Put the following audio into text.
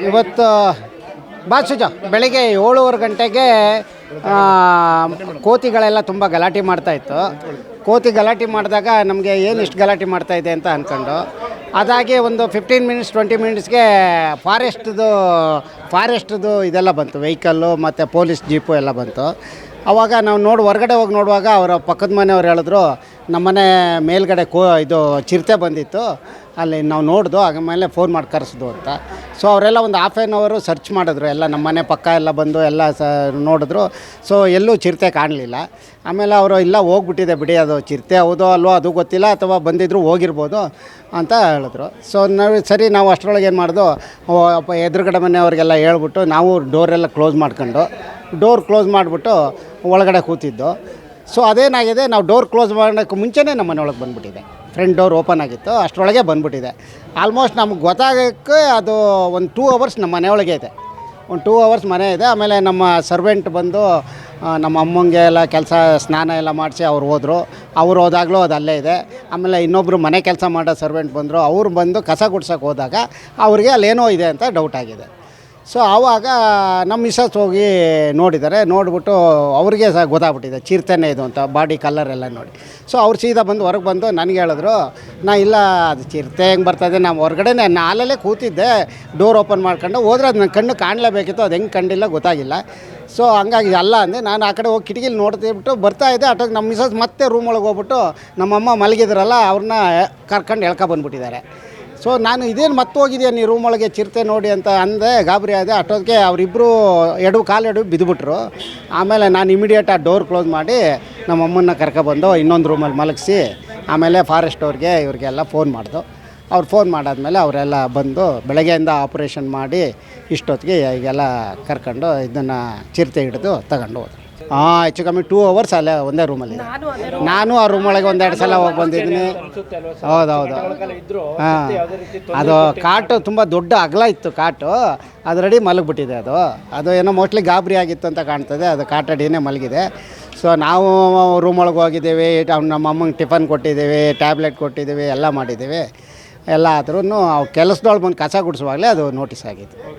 ಇವತ್ತು ಸುಜ ಬೆಳಿಗ್ಗೆ 7:30 ಗಂಟೆಗೆ ಕೋತಿಗಳೆಲ್ಲ ತುಂಬ ಗಲಾಟೆ ಮಾಡ್ತಾಯಿತ್ತು. ಕೋತಿ ಗಲಾಟೆ ಮಾಡಿದಾಗ ನಮಗೆ ಏನು ಇಷ್ಟು ಗಲಾಟೆ ಮಾಡ್ತಾಯಿದೆ ಅಂತ ಅಂದ್ಕೊಂಡು ಅದಾಗಿ ಒಂದು 15 ಮಿನಿಟ್ಸ್ 20 ಮಿನಿಟ್ಸ್ಗೆ ಫಾರೆಸ್ಟ್ದು ಇದೆಲ್ಲ ಬಂತು, ವೆಹಿಕಲ್ಲು ಮತ್ತು ಪೊಲೀಸ್ ಜೀಪು ಎಲ್ಲ ಬಂತು. ಆವಾಗ ನಾವು ಹೊರಗಡೆ ಹೋಗಿ ನೋಡುವಾಗ ಅವರ ಪಕ್ಕದ ಮನೆಯವ್ರು ಹೇಳಿದ್ರು ನಮ್ಮನೆ ಮೇಲ್ಗಡೆ ಇದು ಚಿರತೆ ಬಂದಿತ್ತು, ಅಲ್ಲಿ ನಾವು ನೋಡಿದ್ವು, ಆಮೇಲೆ ಫೋನ್ ಮಾಡಿ ಕರೆಸಿದ್ವು ಅಂತ. ಸೊ ಅವರೆಲ್ಲ ಒಂದು ಹಾಫ್ ಆನ್ ಅವರು ಸರ್ಚ್ ಮಾಡಿದ್ರು, ಎಲ್ಲ ನಮ್ಮನೆ ಪಕ್ಕ ಎಲ್ಲ ಬಂದು ಎಲ್ಲ ನೋಡಿದ್ರು. ಸೊ ಎಲ್ಲೂ ಚಿರತೆ ಕಾಣಲಿಲ್ಲ. ಆಮೇಲೆ ಅವರು ಇಲ್ಲ ಹೋಗ್ಬಿಟ್ಟಿದೆ ಬಿಡಿ, ಅದು ಚಿರತೆ ಹೌದೋ ಅಲ್ವೋ ಅದು ಗೊತ್ತಿಲ್ಲ, ಅಥವಾ ಬಂದಿದ್ರು ಹೋಗಿರ್ಬೋದು ಅಂತ ಹೇಳಿದ್ರು. ಸೊ ನಾವು ಅಷ್ಟರೊಳಗೆ ಏನು ಮಾಡಿದ್ವು, ಎದುರುಗಡೆ ಮನೆಯವ್ರಿಗೆಲ್ಲ ಹೇಳ್ಬಿಟ್ಟು ನಾವು ಡೋರೆಲ್ಲ ಡೋರ್ ಕ್ಲೋಸ್ ಮಾಡಿಬಿಟ್ಟು ಒಳಗಡೆ ಕೂತಿದ್ದು. ಸೊ ಅದೇನಾಗಿದೆ, ನಾವು ಡೋರ್ ಕ್ಲೋಸ್ ಮಾಡೋಕ್ಕೆ ಮುಂಚೆನೇ ನಮ್ಮ ಮನೆಯೊಳಗೆ ಬಂದುಬಿಟ್ಟಿದೆ. ಫ್ರಂಟ್ ಡೋರ್ ಓಪನ್ ಆಗಿತ್ತು, ಅಷ್ಟರೊಳಗೆ ಬಂದುಬಿಟ್ಟಿದೆ. ಆಲ್ಮೋಸ್ಟ್ ನಮ್ಗೆ ಗೊತ್ತಾಗೋಕ್ಕೆ ಅದು ಒಂದು 2 ಅವರ್ಸ್ ನಮ್ಮ ಮನೆಯೊಳಗೆ ಇದೆ. ಒಂದು 2 ಅವರ್ಸ್ ಮನೆ ಇದೆ. ಆಮೇಲೆ ನಮ್ಮ ಸರ್ವೆಂಟ್ ಬಂದು ನಮ್ಮ ಅಮ್ಮಂಗೆ ಎಲ್ಲ ಸ್ನಾನ ಎಲ್ಲ ಮಾಡಿಸಿ ಅವ್ರು ಹೋದರು. ಅವ್ರು ಹೋದಾಗಲೂ ಅದು ಅಲ್ಲೇ ಇದೆ. ಆಮೇಲೆ ಇನ್ನೊಬ್ಬರು ಮನೆ ಕೆಲಸ ಮಾಡೋ ಸರ್ವೆಂಟ್ ಬಂದರು. ಅವ್ರು ಬಂದು ಕಸ ಗುಡ್ಸೋಕೆ ಹೋದಾಗ ಅವ್ರಿಗೆ ಅಲ್ಲೇನೋ ಇದೆ ಅಂತ ಡೌಟ್ ಆಗಿದೆ. ಸೊ ಆವಾಗ ನಮ್ಮ ಮಿಸಸ್ ಹೋಗಿ ನೋಡಿದ್ದಾರೆ. ನೋಡಿಬಿಟ್ಟು ಅವ್ರಿಗೆ ಸಹ ಗೊತ್ತಾಗ್ಬಿಟ್ಟಿದೆ ಚಿರತೆನೇ ಇದು ಅಂತ, ಬಾಡಿ ಕಲರ್ ಎಲ್ಲ ನೋಡಿ. ಸೊ ಅವ್ರು ಸೀದಾ ಬಂದು ಹೊರಗೆ ಬಂದು ನನಗೆ ಹೇಳಿದ್ರು, ಇಲ್ಲ ಅದು ಚಿರತೆ ಹೆಂಗೆ ಬರ್ತದೆ, ನಾವು ಹೊರಗಡೆನೇ ನಾಲಲ್ಲೇ ಕೂತಿದ್ದೆ, ಡೋರ್ ಓಪನ್ ಮಾಡ್ಕೊಂಡು ಹೋದ್ರೆ ಅದು ನನ್ನ ಕಣ್ಣು ಕಾಣಲೇಬೇಕಿತ್ತು, ಅದು ಹೆಂಗೆ ಕಂಡಿಲ್ಲ ಗೊತ್ತಾಗಿಲ್ಲ. ಸೊ ಹಂಗಾಗಿ ಅಲ್ಲ ಅಂದೆ. ನಾನು ಆ ಕಡೆ ಹೋಗಿ ಕಿಟಕಿಲಿ ನೋಡ್ತಿಬಿಟ್ಟು ಬರ್ತಾಯಿದ್ದೆ. ಅಟೋಗೆ ನಮ್ಮ ಮಿಸಸ್ ಮತ್ತೆ ರೂಮ್ ಒಳಗೆ ಹೋಗ್ಬಿಟ್ಟು ನಮ್ಮಮ್ಮ ಮಲಗಿದ್ರಲ್ಲ ಅವ್ರನ್ನ ಕರ್ಕೊಂಡು ಬಂದುಬಿಟ್ಟಿದ್ದಾರೆ. ಸೊ ನಾನು ಇದೇನು ಮತ್ತೆ ಹೋಗಿದೆಯಾ ನೀ ರೂಮ್ ಒಳಗೆ ಚಿರತೆ ನೋಡಿ ಅಂತ ಅಂದೆ, ಗಾಬರಿ ಆದೆ. ಅಷ್ಟೊತ್ತಿಗೆ ಅವರಿಬ್ಬರು ಕಾಲೆಡು ಬಿದ್ದುಬಿಟ್ರು. ಆಮೇಲೆ ನಾನು ಇಮಿಡಿಯೇಟ್ ಆ ಡೋರ್ ಕ್ಲೋಸ್ ಮಾಡಿ ನಮ್ಮ ಅಮ್ಮನ್ನ ಕರ್ಕೊಬಂದು ಇನ್ನೊಂದು ರೂಮಲ್ಲಿ ಮಲಗಿಸಿ ಆಮೇಲೆ ಫಾರೆಸ್ಟ್ ಇವ್ರಿಗೆಲ್ಲ ಫೋನ್ ಮಾಡಿದ್ರು. ಅವ್ರು ಫೋನ್ ಮಾಡಾದ್ಮೇಲೆ ಅವರೆಲ್ಲ ಬಂದು ಬೆಳಗ್ಗೆಯಿಂದ ಆಪ್ರೇಷನ್ ಮಾಡಿ ಇಷ್ಟೊತ್ತಿಗೆ ಈಗೆಲ್ಲ ಕರ್ಕೊಂಡು ಇದನ್ನು ಚಿರತೆ ಹಿಡಿದು ತಗೊಂಡು ಹೋದ್ರು. ಹೆಚ್ಚು ಕಮ್ಮಿ 2 ಅವರ್ಸ್ ಅಲ್ಲೇ ಒಂದೇ ರೂಮಲ್ಲಿ. ನಾನು ಆ ರೂಮ್ ಒಳಗೆ 1-2 ಸಲ ಹೋಗಿ ಬಂದಿದ್ದೀನಿ. ಹೌದೌದು. ಹಾಂ, ಅದು ಕಾಟು ತುಂಬ ದೊಡ್ಡ ಅಗಲ ಇತ್ತು ಕಾಟು, ಅದರಡಿ ಮಲಗಿಬಿಟ್ಟಿದೆ. ಅದು ಏನೋ ಮೋಸ್ಟ್ಲಿ ಗಾಬರಿ ಆಗಿತ್ತು ಅಂತ ಕಾಣ್ತದೆ. ಅದು ಕಾಟಡಿನೇ ಮಲಗಿದೆ. ಸೊ ನಾವು ರೂಮ್ ಒಳಗೆ ಹೋಗಿದ್ದೀವಿ, ನಮ್ಮ ಅಮ್ಮಂಗೆ ಟಿಫನ್ ಕೊಟ್ಟಿದ್ದೀವಿ, ಟ್ಯಾಬ್ಲೆಟ್ ಕೊಟ್ಟಿದ್ದೀವಿ, ಎಲ್ಲ ಮಾಡಿದ್ದೀವಿ. ಎಲ್ಲ ಆದ್ರೂ ಕೆಲಸದೊಳಗೆ ಬಂದು ಕಸ ಗುಡಿಸುವಾಗಲೇ ಅದು ನೋಟಿಸ್ ಆಗಿತ್ತು.